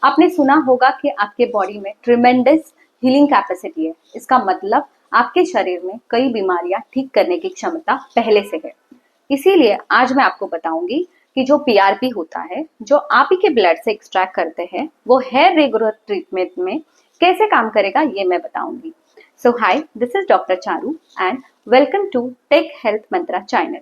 आपने सुना होगा कि आपके बॉडी में ट्रिमेंडस हीलिंग कैपेसिटी है। इसका मतलब आपके शरीर में कई बीमारियां ठीक करने की क्षमता पहले से है। इसीलिए आज मैं आपको बताऊंगी कि जो पीआरपी होता है, जो आप ही के ब्लड से एक्सट्रैक्ट करते हैं, वो हेयर रिग्रोथ ट्रीटमेंट में कैसे काम करेगा ये मैं बताऊंगी। So hi, this is doctor Charu and welcome to tech health mantra channel.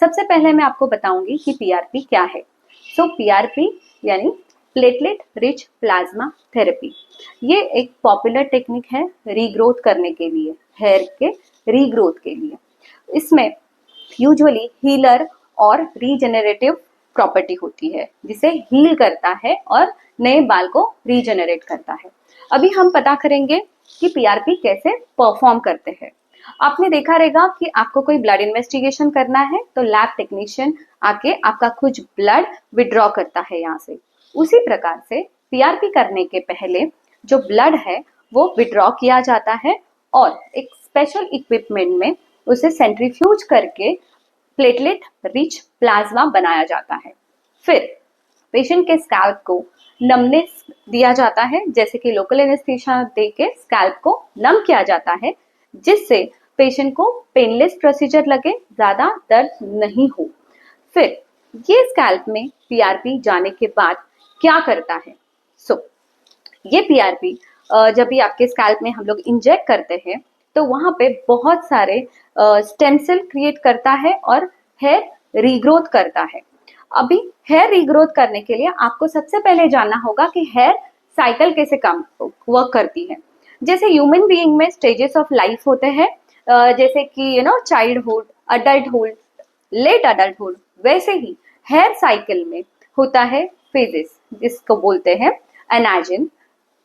सबसे पहले मैं आपको बताऊंगी कि पीआरपी क्या है। सो पीआरपी यानी प्लेटलेट रिच प्लाज्मा थेरेपी, ये एक पॉपुलर टेक्निक है रीग्रोथ करने के लिए, हेयर के रीग्रोथ के लिए। इसमें यूजुअली हीलर और रीजेनरेटिव प्रॉपर्टी होती है, जिसे हील करता है और नए बाल को रीजेनरेट करता है। अभी हम पता करेंगे कि पीआरपी कैसे परफॉर्म करते हैं। आपने देखा रहेगा कि आपको कोई ब्लड इन्वेस्टिगेशन करना है तो लैब टेक्नीशियन आके आपका कुछ ब्लड विड्रॉ करता है यहाँ से। उसी प्रकार से पीआरपी करने के पहले जो ब्लड है वो विड्रॉ किया जाता है और एक स्पेशल इक्विपमेंट में उसे सेंट्रीफ्यूज करके प्लेटलेट रिच प्लाज्मा बनाया जाता है। फिर पेशेंट के स्कैल्प को नमनेस दिया जाता है, जैसे कि लोकल एनेस्थीसिया दे के स्कैल्प को नम किया जाता है, जिससे पेशेंट को पेनलेस प्रोसीजर लगे, ज्यादा दर्द नहीं हो। फिर ये स्कैल्प में पीआरपी जाने के बाद क्या करता है? ये पीआरपी जब भी आपके स्कैल्प में हम लोग इंजेक्ट करते हैं तो वहां पे बहुत सारे स्टेम सेल क्रिएट करता है और हेयर रीग्रोथ करता है। अभी हेयर रीग्रोथ करने के लिए आपको सबसे पहले जानना होगा कि हेयर साइकिल कैसे काम वर्क करती है। जैसे ह्यूमन बीइंग में स्टेजेस ऑफ लाइफ होते हैं, जैसे कि चाइल्डहुड, अडल्टहुड, लेट अडल्टहुड, वैसे ही हेयर साइकिल में होता है फेजेस, जिसको बोलते हैं anagen,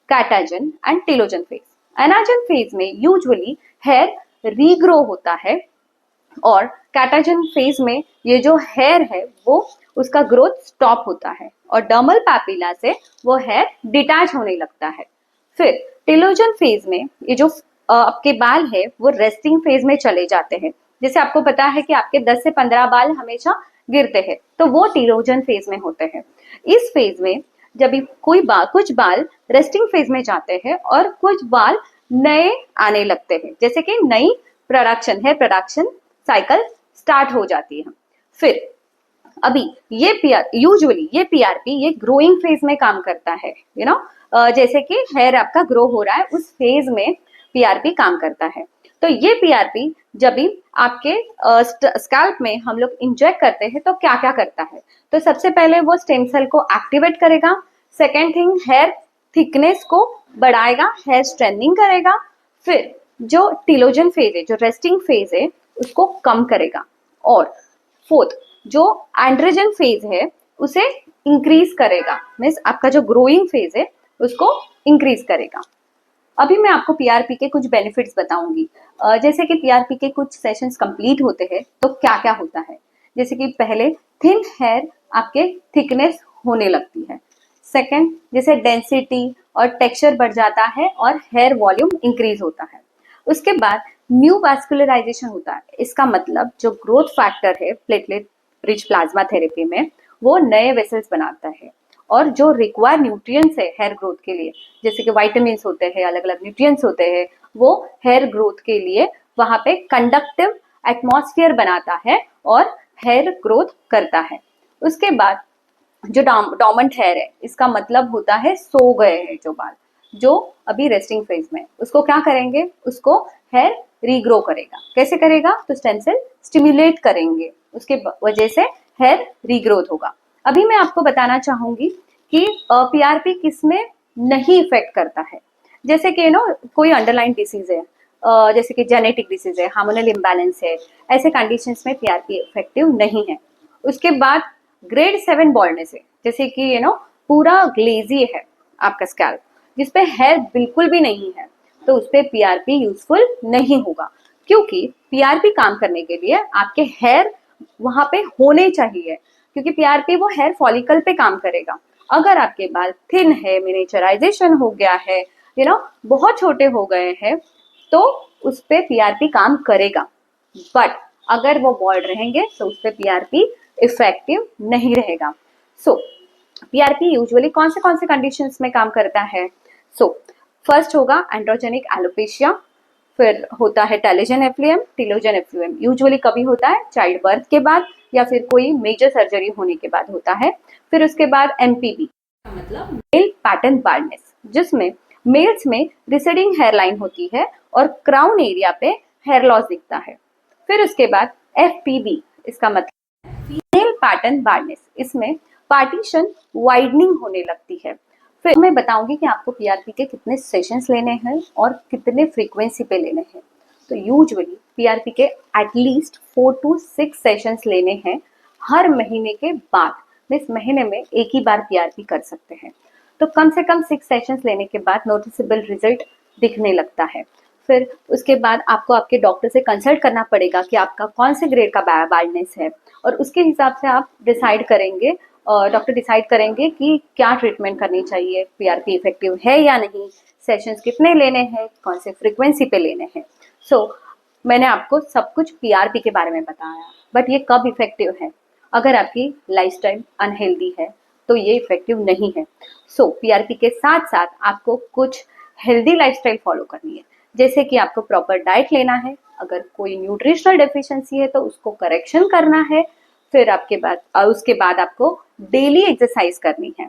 catagen and telogen phase. Anagen phase में यूजुअली हेयर रीग्रो होता है और कैटाजन फेज में ये जो हेयर है वो उसका ग्रोथ स्टॉप होता है और डर्मल पैपिला से वो हेयर डिटैच होने लगता है। फिर टेलोजन फेज में ये जो आपके बाल है वो रेस्टिंग फेज में चले जाते हैं। जैसे आपको पता है कि आपके 10 से 15 बाल हमेशा गिरते हैं, तो वो टेलोजन फेज में होते हैं। इस फेज में जब भी कुछ बाल रेस्टिंग फेज में जाते हैं और कुछ बाल नए आने लगते हैं, जैसे कि नई प्रोडक्शन है, प्रोडक्शन साइकिल स्टार्ट हो जाती है। फिर अभी यूजुअली ये पीआरपी ये ग्रोइंग फेज में काम करता है। जैसे कि हेयर आपका ग्रो हो रहा है, उस फेज में पीआरपी काम करता है। तो ये पीआरपी जब भी आपके स्कैल्प में हम लोग इंजेक्ट करते हैं तो क्या क्या करता है? तो सबसे पहले वो स्टेम सेल को एक्टिवेट करेगा। सेकेंड थिंग, हेयर थिकनेस को बढ़ाएगा, हेयर स्ट्रेंथनिंग करेगा। फिर जो टीलोजन फेज है, जो रेस्टिंग फेज है, उसको कम करेगा। और फोर्थ, जो एंड्रोजन फेज है उसे इंक्रीज करेगा, मीन्स आपका जो ग्रोइंग फेज है उसको इंक्रीज करेगा। अभी मैं आपको पीआरपी के कुछ बेनिफिट्स बताऊंगी। जैसे कि पीआरपी के कुछ सेशंस कंप्लीट होते हैं तो क्या क्या होता है। जैसे कि पहले थिन हेयर आपके थिकनेस होने लगती है। सेकंड, जैसे डेंसिटी और टेक्सचर बढ़ जाता है और हेयर वॉल्यूम इंक्रीज होता है। उसके बाद न्यू वास्कुलराइजेशन होता है। इसका मतलब जो ग्रोथ फैक्टर है प्लेटलेट रिच प्लाज्मा थेरेपी में, वो नए वेसल्स बनाता है और जो रिक्वायर न्यूट्रिएंट्स है हेयर ग्रोथ के लिए, जैसे कि वाइटामिन होते हैं, अलग अलग न्यूट्रिएंट्स होते हैं, वो हेयर ग्रोथ के लिए वहां पे कंडक्टिव एटमॉस्फेयर बनाता है और हेयर ग्रोथ करता है। उसके बाद जो डॉर्मेंट हेयर है, इसका मतलब होता है सो गए हैं जो बाल, जो अभी रेस्टिंग फेज में, उसको क्या करेंगे? उसको हेयर रीग्रो करेगा। कैसे करेगा? तो स्टेम सेल स्टिमुलेट करेंगे, उसके वजह से हेयर रीग्रोथ होगा। अभी मैं आपको बताना चाहूंगी कि पीआरपी किसमें नहीं इफेक्ट करता है। जैसे कि कोई अंडरलाइन डिसीज है, जैसे कि जेनेटिक डिसीज है, हार्मोनल इम्बैलेंस है, ऐसे कंडीशंस में पीआरपी इफेक्टिव नहीं है। उसके बाद ग्रेड 7 बॉल्डनेस है, जैसे कि पूरा ग्लेजी है आपका स्कैल्प, जिसपे हेयर बिल्कुल भी नहीं है, तो उस पर पीआरपी यूजफुल नहीं होगा। क्योंकि पीआरपी काम करने के लिए आपके हेयर वहां पे होने चाहिए, क्योंकि पीआरपी वो हेयर फॉलिकल पे काम करेगा। अगर आपके बाल थिन है, मिनिएचराइजेशन हो गया है, बहुत छोटे हो गए हैं, तो उस पे पीआरपी काम करेगा। बट अगर वो बॉल्ड रहेंगे तो उस पे पीआरपी इफेक्टिव नहीं रहेगा। सो पीआरपी यूजुअली कौन से कंडीशंस में काम करता है? सो फर्स्ट होगा एंड्रोजेनिक एलोपेशिया, फिर होता है टेलोजन एफ्लुएम। टेलोजन एफ्लुएम यूजुअली कभी होता है? चाइल्ड बर्थ के बाद या फिर कोई मेजर सर्जरी होने के बाद होता है। फिर उसके बाद एमपीबी मतलब मेल पैटर्न बाल्डनेस, जिसमें मेल्स में रिसेडिंग हेयरलाइन होती है और क्राउन एरिया पे हेयर लॉस दिखता है। फिर उसके बाद एफपीबी, इसका मतलब फीमेल पैटर्न बाल्डनेस, इसमें पार्टीशन वाइडनिंग होने लगती है। फिर मैं बताऊंगी कि आपको पीआरपी के कितने सेशंस लेने हैं और कितने फ्रीक्वेंसी पे लेने हैं। तो यूजुअली पीआरपी के एटलीस्ट 4 to 6 सेशंस लेने हैं हर महीने के बाद। इस महीने में एक ही बार पीआरपी कर सकते हैं। तो कम से कम 6 सेशंस लेने के बाद नोटिसेबल रिजल्ट दिखने लगता है। फिर उसके बाद आपको आपके डॉक्टर से कंसल्ट करना पड़ेगा कि आपका कौन से ग्रेड का बाल्डनेस है, और उसके हिसाब से आप डिसाइड करेंगे, डॉक्टर डिसाइड करेंगे कि क्या ट्रीटमेंट करनी चाहिए, पीआरपी इफेक्टिव है या नहीं, सेशंस कितने लेने हैं, कौन से फ्रीक्वेंसी पे लेने हैं। सो मैंने आपको सब कुछ पीआरपी के बारे में बताया, बट ये कब इफेक्टिव है? अगर आपकी लाइफस्टाइल अनहेल्दी है तो ये इफेक्टिव नहीं है। सो पीआरपी के साथ साथ आपको कुछ हेल्दी लाइफस्टाइल फॉलो करनी है, जैसे कि आपको प्रॉपर डाइट लेना है, अगर कोई न्यूट्रिशनल डेफिशिएंसी है तो उसको करेक्शन करना है। फिर उसके बाद आपको डेली एक्सरसाइज करनी है।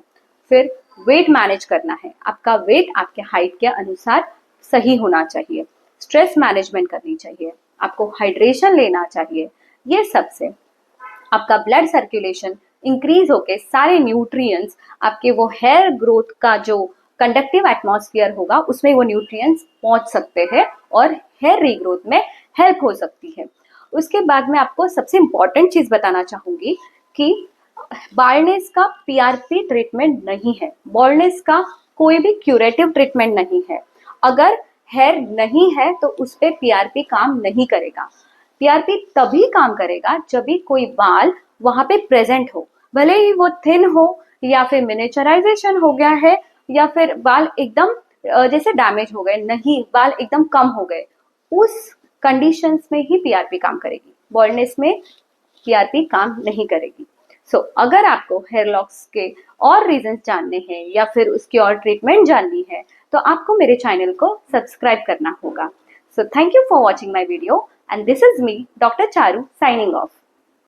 फिर वेट मैनेज करना है, आपका वेट आपके हाइट के अनुसार सही होना चाहिए। स्ट्रेस मैनेजमेंट करनी चाहिए, आपको हाइड्रेशन लेना चाहिए। ये सबसे आपका ब्लड सर्कुलेशन इंक्रीज होके सारे न्यूट्रिएंट्स आपके वो हेयर ग्रोथ का जो कंडक्टिव एटमॉस्फेयर होगा उसमें वो न्यूट्रिएंट्स पहुंच सकते हैं और हेयर रीग्रोथ में हेल्प हो सकती है। उसके बाद मैं आपको सबसे इम्पॉर्टेंट चीज बताना चाहूंगी कि बाल्डनेस का पीआरपी ट्रीटमेंट नहीं है। बाल्डनेस का कोई भी क्यूरेटिव ट्रीटमेंट नहीं है। अगर हेयर नहीं है तो उस पर पीआरपी काम नहीं करेगा। पीआरपी तभी काम करेगा जब भी कोई बाल वहां पे प्रेजेंट हो, भले ही वो थिन हो या फिर मिनिचराइजेशन हो गया है या फिर बाल एकदम जैसे डैमेज हो गए, नहीं बाल एकदम कम हो गए, उस कंडीशंस में ही पीआरपी काम करेगी। बॉल्डनेस में पीआरपी काम नहीं करेगी। अगर आपको हेयर लॉक्स के और रीजंस जानने हैं या फिर उसकी और ट्रीटमेंट जाननी है तो आपको मेरे चैनल को सब्सक्राइब करना होगा। So thank you for watching my video, and this is me, Dr. Charu, signing off.